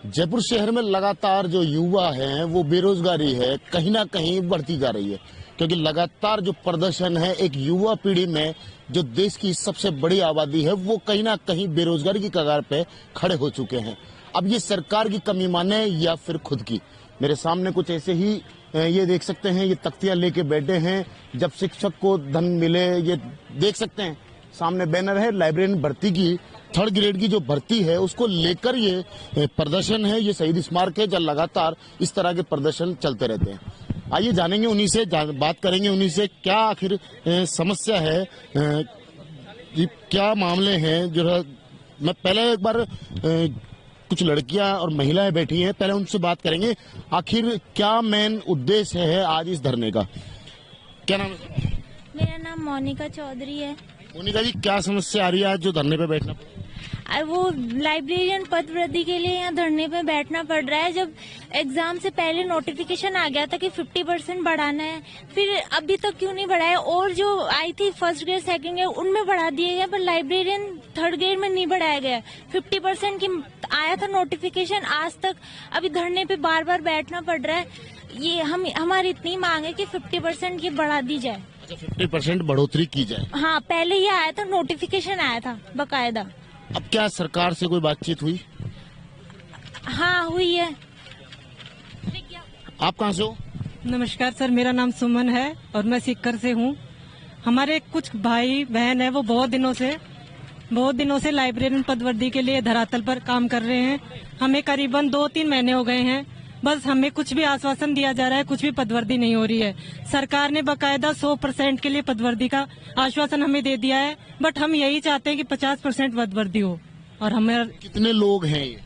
जयपुर शहर में लगातार जो युवा हैं वो बेरोजगारी है कहीं ना कहीं बढ़ती जा रही है, क्योंकि लगातार जो प्रदर्शन है एक युवा पीढ़ी में जो देश की सबसे बड़ी आबादी है वो कहीं ना कहीं बेरोजगारी की कगार पे खड़े हो चुके हैं। अब ये सरकार की कमी माने या फिर खुद की। मेरे सामने कुछ ऐसे ही ये देख सकते हैं, ये तख्तियां लेके बैठे हैं जब शिक्षक को धन मिले। ये देख सकते हैं सामने बैनर है लाइब्रेरियन भर्ती की, 3rd ग्रेड की जो भर्ती है उसको लेकर ये प्रदर्शन है। ये शहीद स्मारक है जहाँ लगातार इस तरह के प्रदर्शन चलते रहते हैं। आइए जानेंगे उन्हीं से, बात करेंगे उन्हीं से क्या आखिर समस्या है, क्या मामले हैं। जो मैं पहले एक बार कुछ लड़कियां और महिलाएं बैठी हैं, पहले उनसे बात करेंगे आखिर क्या मेन उद्देश्य है आज इस धरने का। क्या नाम है? मेरा नाम मोनिका चौधरी है। मोनिका जी, क्या समस्या आ रही है आज जो धरने पे बैठना? वो लाइब्रेरियन पद वृद्धि के लिए यहाँ धरने पे बैठना पड़ रहा है। जब एग्जाम से पहले नोटिफिकेशन आ गया था कि 50% बढ़ाना है, फिर अभी तक क्यों नहीं बढ़ाया? और जो आई थी 1st ग्रेड 2nd ग्रेड उनमें बढ़ा दिए गए, पर लाइब्रेरियन 3rd ग्रेड में नहीं बढ़ाया गया। 50% की आया था नोटिफिकेशन, आज तक अभी धरने पे बार बार बैठना पड़ रहा है। ये हमारी इतनी मांग है कि 50% की बढ़ा दी जाए। 50% बढ़ोतरी की जाए। हाँ, पहले ये आया था, नोटिफिकेशन आया था बकायदा। अब क्या सरकार से कोई बातचीत हुई? हाँ, हुई है। आप कहाँ से हो? नमस्कार सर, मेरा नाम सुमन है और मैं सीकर से हूँ। हमारे कुछ भाई बहन है वो बहुत दिनों से लाइब्रेरियन पदवर्दी के लिए धरातल पर काम कर रहे हैं। हमें करीबन 2-3 महीने हो गए हैं, बस हमें कुछ भी आश्वासन दिया जा रहा है, कुछ भी पदवर्दी नहीं हो रही है। सरकार ने बकायदा 100% के लिए पदवर्दी का आश्वासन हमें दे दिया है, बट हम यही चाहते हैं कि 50% पदवर्दी हो। और हमें कितने लोग हैं? ये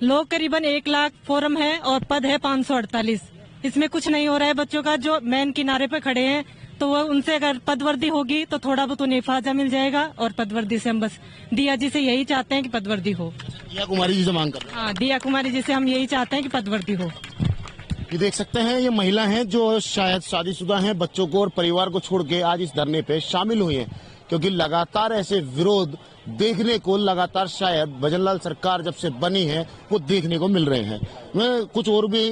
लोग करीबन 1 लाख फॉर्म है और पद है 548। इसमें कुछ नहीं हो रहा है। बच्चों का जो मेन किनारे पे खड़े हैं तो वो उनसे अगर पदवर्दी होगी तो थोड़ा बहुत उन्हें फायदा मिल जाएगा, और पदवर्दी से हम बस दिया जी से यही चाहते हैं कि पदवर्दी हो। दिया कुमारी जी से मांग कर रहे हैं? हाँ, दिया कुमारी जी से हम यही चाहते हैं कि पदवर्दी हो। ये देख सकते हैं ये महिला हैं जो शायद शादीशुदा हैं, बच्चों को और परिवार को छोड़ के आज इस धरने पे शामिल हुई हैं, क्योंकि लगातार ऐसे विरोध देखने को लगातार शायद भजनलाल सरकार जब से बनी है वो देखने को मिल रहे हैं। मैं कुछ और भी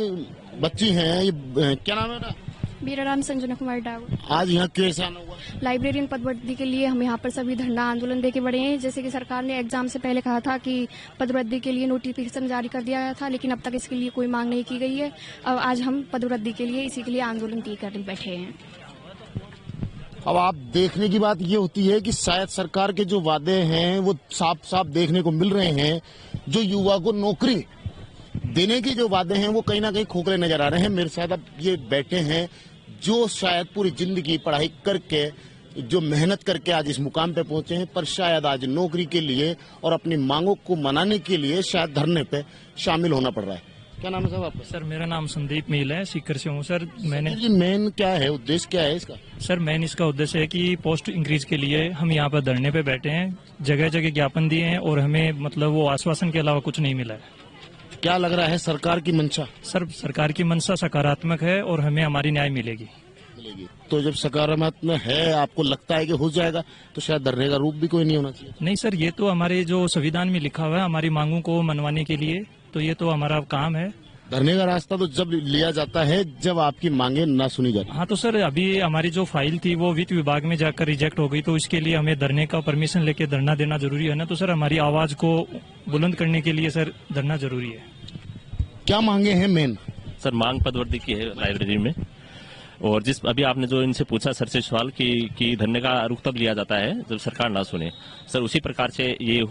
बच्ची हैं, ये क्या नाम है? मेरा नाम संजना कुमारी डागर। आज यहाँ क्यों ऐसा आना हुआ? लाइब्रेरियन पदवृद्धि के लिए हम यहाँ पर सभी धरना आंदोलन देके बढ़े हैं। जैसे कि सरकार ने एग्जाम से पहले कहा था कि पदवृद्धि के लिए नोटिफिकेशन जारी कर दिया गया था, लेकिन अब तक इसके लिए कोई मांग नहीं की गई है। अब आज हम पदवृद्धि के लिए इसी के लिए आंदोलन कर बैठे हैं। अब आप देखने की बात ये होती है कि शायद सरकार के जो वादे हैं वो साफ साफ देखने को मिल रहे हैं। जो युवा को नौकरी देने के जो वादे हैं वो कहीं ना कहीं खोखले नजर आ रहे हैं। मेरे साथ अब ये बैठे हैं जो शायद पूरी जिंदगी पढ़ाई करके, जो मेहनत करके आज इस मुकाम पे पहुंचे हैं, पर शायद आज नौकरी के लिए और अपनी मांगों को मनाने के लिए शायद धरने पे शामिल होना पड़ रहा है। क्या नाम है साहब आपका? सर, मेरा नाम संदीप मील है, सीकर से हूँ सर। मैंने मेन क्या है, उद्देश्य क्या है इसका? सर, मेन इसका उद्देश्य है कि पोस्ट इंक्रीज के लिए हम यहाँ पर धरने पे बैठे हैं। जगह जगह ज्ञापन दिए हैं और हमें मतलब वो आश्वासन के अलावा कुछ नहीं मिला है। क्या लग रहा है सरकार की मंशा? सर, सरकार की मंशा सकारात्मक है और हमें हमारी न्याय मिलेगी। तो जब सकारात्मक है, आपको लगता है कि हो जाएगा, तो शायद धरने का रूप भी कोई नहीं होना चाहिए? नहीं सर, ये तो हमारे जो संविधान में लिखा हुआ है हमारी मांगों को मनवाने के लिए, तो ये तो हमारा काम है। धरने का रास्ता तो जब लिया जाता है जब आपकी मांगे ना सुनी जाती। हाँ, तो सर अभी हमारी जो फाइल थी वो वित्त विभाग में जाकर रिजेक्ट हो गई, तो इसके लिए हमें धरने का परमिशन लेके धरना देना जरूरी है ना। तो सर हमारी आवाज को बुलंद करने के लिए सर धरना जरूरी है। क्या मांगे हैं मेन? सर, मांग पदवर्दी की है लाइब्रेरी में, और जिस अभी आपने जो इनसे पूछा सर से सवाल कि धरने का रुख तब लिया जाता है जब सरकार ना सुने, सर उसी प्रकार से ये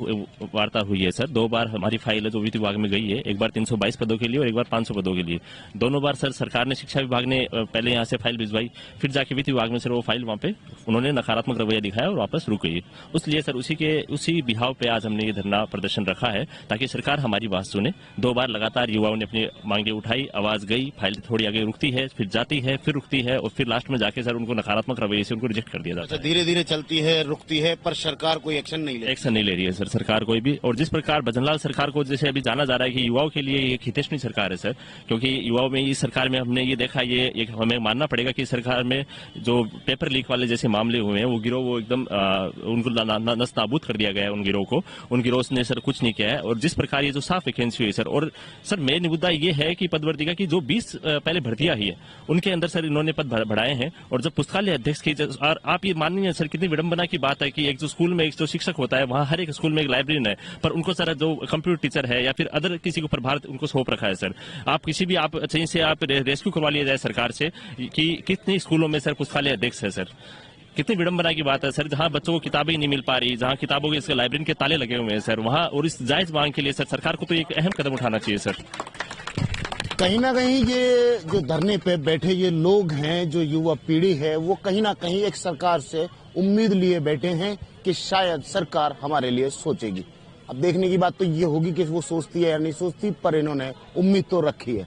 वार्ता हुई है सर। 2 बार हमारी फाइल है जो वित्त विभाग में गई है, एक बार 322 पदों के लिए और एक बार 500 पदों के लिए। दोनों बार सर सरकार ने, शिक्षा विभाग ने पहले यहाँ से फाइल भिजवाई, फिर जाके वित्त विभाग में सर वो फाइल वहाँ पे उन्होंने नकारात्मक रवैया दिखाया और वापस रुक गई। इसलिए सर उसी बिहाव पे आज हमने ये धरना प्रदर्शन रखा है ताकि सरकार हमारी बात सुने। 2 बार लगातार युवाओं ने अपनी मांगे उठाई, आवाज गई, फाइल थोड़ी आगे रुकती है, फिर जाती है, फिर रुकती है और फिर लास्ट में जाके सर उनको नकारात्मक रवैये से उनको रिजेक्ट कर दिया जाता है। धीरे धीरे चलती है, रुकती है, पर सरकार कोई एक्शन नहीं ले एक्शन नहीं ले रही है सर सरकार कोई भी। और जिस प्रकार भजनलाल सरकार को जैसे अभी जाना जा रहा है कि युवाओं के लिए ये हितैषी सरकार है सर, क्योंकि युवाओं में इस सरकार में हमने ये देखा, ये हमें मानना पड़ेगा कि सरकार में जो पेपर लीक वाले जैसे मामले हुए हैं वो गिरोह वो एकदम उनको नस्त नाबूद कर दिया गया है। उन गिरोह को, उन गिरोह ने सर कुछ नहीं किया है। और जिस प्रकार ये जो साफ वैकेंसी हुई सर, और सर मेन मुद्दा ये है कि पदवर्तिका की जो 20 पहले भर्तियां हुई है उनके अंदर सर इन्होंने पद बढ़ाए हैं। और जब पुस्तकालय अध्यक्ष की, और आप ये मानिए सर कितनी विडंबना की बात है कि एक जो स्कूल में एक जो शिक्षक होता है वहाँ हर एक स्कूल में एक लाइब्रेरियन है, पर उनको सर जो कंप्यूटर टीचर है या फिर अदर किसी को प्रभार उनको सौंप रखा है सर। आप किसी भी आप कहीं से आप रेस्क्यू करवा लिया जाए सरकार से कि कितनी स्कूलों में सर पुस्तकालय अध्यक्ष है सर। कितनी विडंबना की बात है सर, जहां बच्चों को किताबें नहीं मिल पा रही, जहां किताबों के इसके लाइब्रेरी के ताले लगे हुए हैं सर वहां, और इस जायज मांग के लिए सर सरकार को तो एक अहम कदम उठाना चाहिए सर। कहीं ना कहीं ये जो धरने पे बैठे ये लोग हैं, जो युवा पीढ़ी है, वो कहीं ना कहीं एक सरकार से उम्मीद लिए बैठे हैं कि शायद सरकार हमारे लिए सोचेगी। अब देखने की बात तो ये होगी कि वो सोचती है या नहीं सोचती, पर इन्होंने उम्मीद तो रखी है।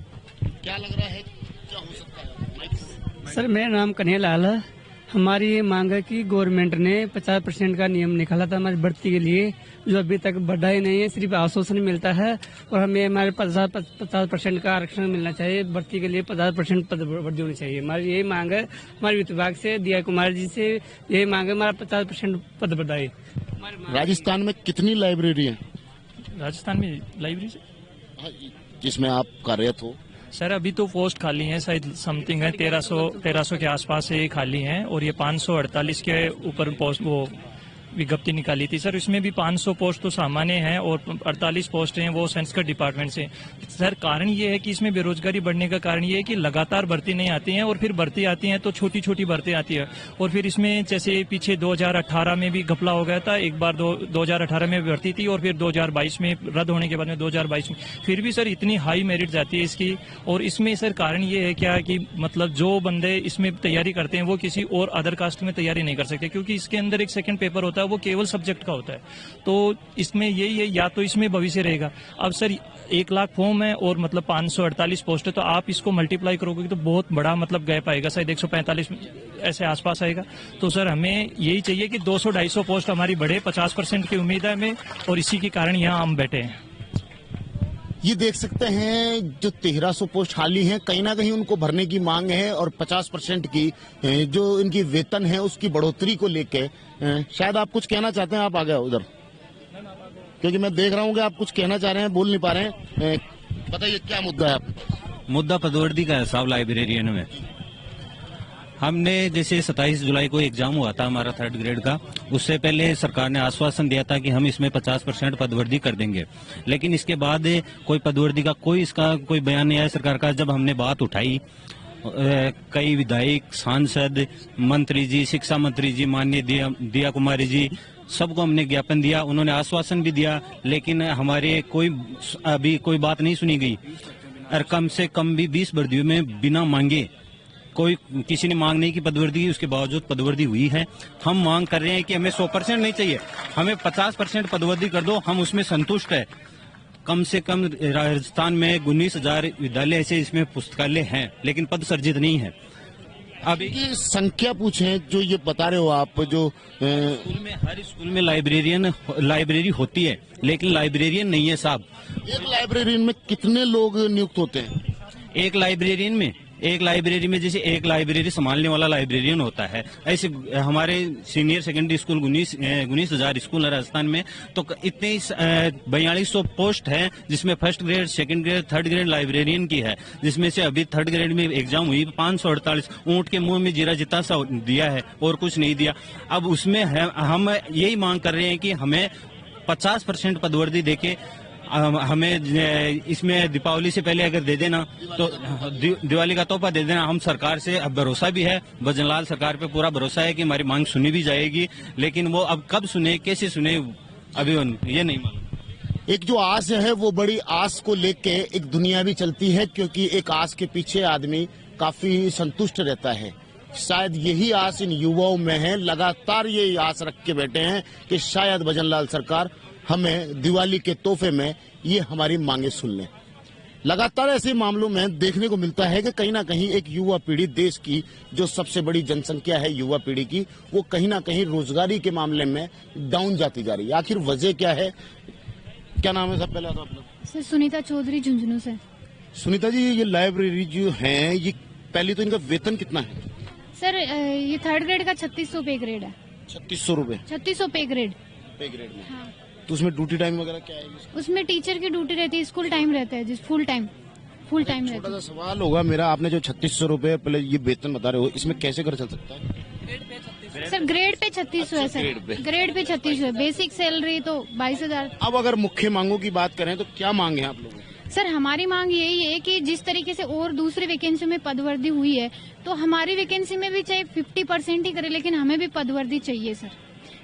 क्या लग रहा है क्या हो सकता है? सर मेरा नाम कन्हैयालाल है। हमारी ये मांग है कि गवर्नमेंट ने 50% का नियम निकाला था हमारी भर्ती के लिए, जो अभी तक बढ़ा ही नहीं है, सिर्फ आश्वासन मिलता है। और हमें हमारे 50% का आरक्षण मिलना चाहिए, भर्ती के लिए 50% पद भर्ती होनी चाहिए। हमारी यही मांग है, हमारे वित्त विभाग से दिया कुमार जी से यही मांग है, हमारा 50% पद बढ़ाए। राजस्थान में कितनी लाइब्रेरी है? राजस्थान में लाइब्रेरी जिसमें आप कार्यरत हो? सर अभी तो पोस्ट खाली हैं, शायद समथिंग है 1300 के आसपास ये खाली हैं, और ये 548 के ऊपर पोस्ट वो विज्ञप्ति निकाली थी सर। इसमें भी 500 पोस्ट तो सामान्य हैं और 48 पोस्ट हैं वो संस्कृत डिपार्टमेंट से। सर कारण ये है कि इसमें बेरोजगारी बढ़ने का कारण ये है कि लगातार भर्ती नहीं आती हैं, और फिर भर्ती आती हैं तो छोटी छोटी भर्ती आती है। और फिर इसमें जैसे पीछे 2018 में भी घपला हो गया था, एक बार 2018 में भर्ती थी और फिर 2022 में रद्द होने के बाद में 2022 में फिर भी सर इतनी हाई मेरिट जाती है इसकी। और इसमें सर कारण ये है क्या कि मतलब जो बंदे इसमें तैयारी करते हैं वो किसी और अदर कास्ट में तैयारी नहीं कर सकते, क्योंकि इसके अंदर एक सेकंड पेपर होता है वो केवल सब्जेक्ट का होता है। तो इसमें यही है, या तो इसमें भविष्य रहेगा। अब सर 1 लाख फॉर्म है और मतलब 548 पोस्ट है, तो आप इसको मल्टीप्लाई करोगे तो बहुत बड़ा मतलब गैप आएगा, शायद 145 ऐसे आसपास आएगा। तो सर हमें यही चाहिए कि 200-250 पोस्ट हमारी बढ़े, 50% की उम्मीद है हमें, और इसी के कारण यहाँ हम बैठे हैं। ये देख सकते हैं जो 1300 पोस्ट खाली हैं, कहीं ना कहीं उनको भरने की मांग है, और 50% की जो इनकी वेतन है उसकी बढ़ोतरी को लेके शायद आप कुछ कहना चाहते हैं। आप आ गए उधर, क्योंकि मैं देख रहा हूँ कि आप कुछ कहना चाह रहे हैं, बोल नहीं पा रहे हैं। बताइए क्या मुद्दा है आपका? मुद्दा पदवर्दी का है साहब लाइब्रेरियन में। हमने जैसे 27 जुलाई को एग्जाम हुआ था हमारा 3rd ग्रेड का, उससे पहले सरकार ने आश्वासन दिया था कि हम इसमें 50% पदवर्दी कर देंगे, लेकिन इसके बाद कोई पदवर्दी का इसका कोई बयान नहीं आया सरकार का। जब हमने बात उठाई, कई विधायक, सांसद, मंत्री जी, शिक्षा मंत्री जी, माननीय दिया कुमारी जी, सबको हमने ज्ञापन दिया, उन्होंने आश्वासन भी दिया, लेकिन हमारे अभी कोई बात नहीं सुनी गई। और कम से कम भी 20 भर्तियों में बिना मांगे किसी ने मांग नहीं की पदवर्दी की, उसके बावजूद पदवर्दी हुई है। हम मांग कर रहे हैं कि हमें 100% नहीं चाहिए, हमें 50% पदवर्दी कर दो, हम उसमें संतुष्ट है। कम से कम राजस्थान में 19,000 विद्यालय ऐसे इसमें पुस्तकालय हैं, लेकिन पद सर्जित नहीं है। अभी की संख्या पूछें जो ये बता रहे हो आप, जो स्कूल में हर स्कूल में लाइब्रेरी होती है, लेकिन लाइब्रेरियन नहीं है साहब। एक लाइब्रेरियन में कितने लोग नियुक्त होते हैं? एक लाइब्रेरी में जैसे एक लाइब्रेरी संभालने वाला लाइब्रेरियन होता है, ऐसे हमारे सीनियर सेकेंडरी स्कूल 19,000 स्कूल है राजस्थान में, तो इतने 4200 पोस्ट है, जिसमें 1st grade, 2nd grade, 3rd grade librarian की है, जिसमें से अभी 3rd ग्रेड में एग्जाम हुई 548। ऊंट के मुंह में जीरा जितना सा दिया है और कुछ नहीं दिया। अब उसमें हम यही मांग कर रहे हैं कि हमें 50% पदवर्दी देके हमें इसमें दीपावली से पहले अगर दे देना तो दिवाली का तोहफा दे देना। हम सरकार से अब भरोसा भी है, भजनलाल सरकार पे पूरा भरोसा है कि हमारी मांग सुनी भी जाएगी, लेकिन वो अब कब सुने, कैसे सुने, अभी ये नहीं मालूम। एक जो आस है वो बड़ी आस को लेके एक दुनिया भी चलती है, क्योंकि एक आस के पीछे आदमी काफी संतुष्ट रहता है। शायद यही आस इन युवाओं में है, लगातार यही आस रख के बैठे हैं कि शायद भजनलाल सरकार हमें दिवाली के तोहफे में ये हमारी मांगे सुन लें। लगातार ऐसे मामलों में देखने को मिलता है कि कहीं ना कहीं एक युवा पीढ़ी, देश की जो सबसे बड़ी जनसंख्या है युवा पीढ़ी की, वो कहीं ना कहीं रोजगारी के मामले में डाउन जाती जा रही है। आखिर वजह क्या है? क्या नाम है सर पहले तो आप लोग? सर सुनीता चौधरी झुंझुनू से। सुनीता जी, ये लाइब्रेरी जो है, ये पहले तो इनका वेतन कितना है? सर ये 3rd ग्रेड का 3600 पे ग्रेड है। 3600 रुपए 3600 पे ग्रेड। पे ग्रेड में? हाँ। तो उसमें ड्यूटी टाइम वगैरह क्या है? उसमें टीचर की ड्यूटी रहती है, स्कूल टाइम रहता है, जिस फुल टाइम रहता छोटा है। सा सवाल होगा मेरा, आपने जो 3600 रुपए पहले ये वेतन बता रहे हो, इसमें कैसे घर चल सकता है? सर ग्रेड पे 3600 है सर, ग्रेड पे 3600 है। बेसिक सैलरी तो 22,000। अब अगर मुख्य मांगों की बात करें तो क्या मांग है आप लोगों की? सर हमारी मांग यही है कि जिस तरीके से और दूसरी वैकेंसी में पदवर्दी हुई है, तो हमारी वैकेंसी में भी चाहे 50% ही करे, लेकिन हमें भी पदवर्दी चाहिए सर,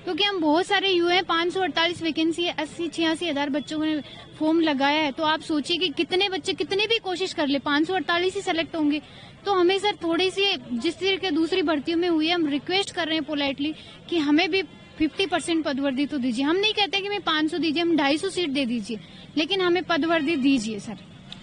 क्योंकि हम बहुत सारे युवा हैं। 548 वैकेंसी है, 80-86 हजार बच्चों ने फॉर्म लगाया है। तो आप सोचिए कि कितने बच्चे कितने भी कोशिश कर ले, 548 ही सेलेक्ट होंगे। तो हमें सर थोड़ी सी, जिस तरीके दूसरी भर्तियों में हुई है, हम रिक्वेस्ट कर रहे हैं पोलाइटली कि हमें भी 50% पदवर्दी तो दीजिए। हम नहीं कहते कि हमें 500 दीजिए, हम 250 सीट दे दीजिए, लेकिन हमें पदवर्दी दीजिए सर,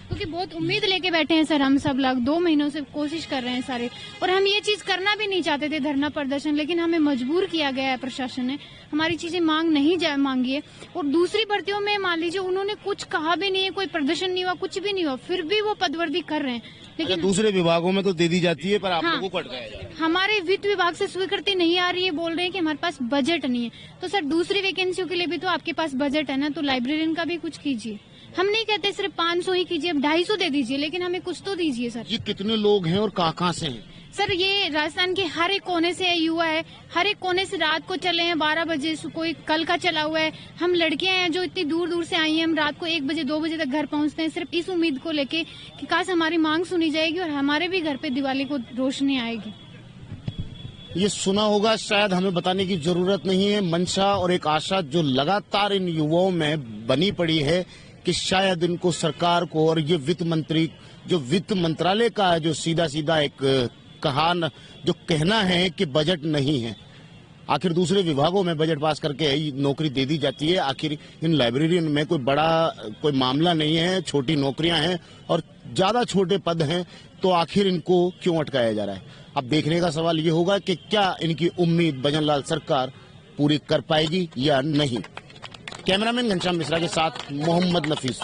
क्योंकि बहुत उम्मीद लेके बैठे हैं सर। हम सब लोग 2 महीनों से कोशिश कर रहे हैं सारे, और हम ये चीज करना भी नहीं चाहते थे, धरना प्रदर्शन, लेकिन हमें मजबूर किया गया है। प्रशासन ने हमारी चीजें मांगी है। और दूसरी भर्तियों में मान लीजिए उन्होंने कुछ कहा भी नहीं है, कोई प्रदर्शन नहीं हुआ, कुछ भी नहीं हुआ, फिर भी वो पदवर्दी कर रहे हैं। लेकिन दूसरे विभागों में तो दे दी जाती है, पर आप हाँ, लोगों को अटकाया जा रहा है। हमारे वित्त विभाग से स्वीकृति नहीं आ रही है, बोल रहे हैं कि हमारे पास बजट नहीं है। तो सर दूसरी वैकेंसियों के लिए भी तो आपके पास बजट है ना, तो लाइब्रेरियन का भी कुछ कीजिए। हम नहीं कहते सिर्फ 500 ही कीजिए, 250 दे दीजिए, लेकिन हमें कुछ तो दीजिए सर। ये कितने लोग हैं और कहाँ से हैं? सर ये राजस्थान के हर एक कोने से युवा है, हर एक कोने से रात को चले हैं 12 बजे, कोई कल का चला हुआ है। हम लड़कियां हैं जो इतनी दूर दूर से आई हैं, हम रात को 1 बजे 2 बजे तक घर पहुंचते हैं, सिर्फ इस उम्मीद को लेके कि काश हमारी मांग सुनी जाएगी और हमारे भी घर पे दिवाली को रोशनी आएगी। ये सुना होगा, शायद हमें बताने की जरूरत नहीं है। मंशा और एक आशा जो लगातार इन युवाओं में बनी पड़ी है कि शायद इनको सरकार को, और ये वित्त मंत्री, जो वित्त मंत्रालय का जो सीधा सीधा एक जो कहना है कि बजट नहीं है, आखिर दूसरे विभागों में बजट पास करके नौकरी दे दी जाती है। आखिर इन लाइब्रेरियन में कोई मामला नहीं है, छोटी नौकरियां हैं और ज्यादा छोटे पद हैं, तो आखिर इनको क्यों अटकाया जा रहा है? अब देखने का सवाल ये होगा कि क्या इनकी उम्मीद भजनलाल सरकार पूरी कर पाएगी या नहीं। कैमरामैन घनश्याम मिश्रा के साथ मोहम्मद नफीस।